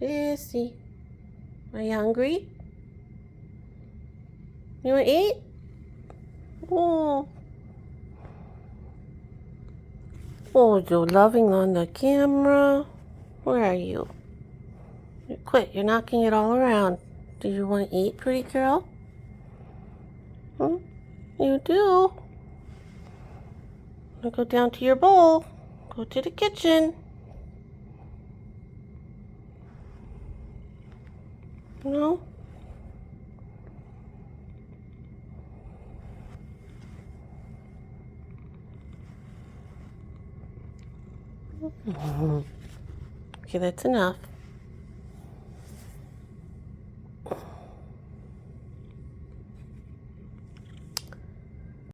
Hissy, are you hungry? You want to eat? Oh. Oh, you're loving on the camera. Where are you? Quit, you're knocking it all around. Do you want to eat, pretty girl? Hmm? You do? Now go down to your bowl. Go to the kitchen. No? Okay, that's enough.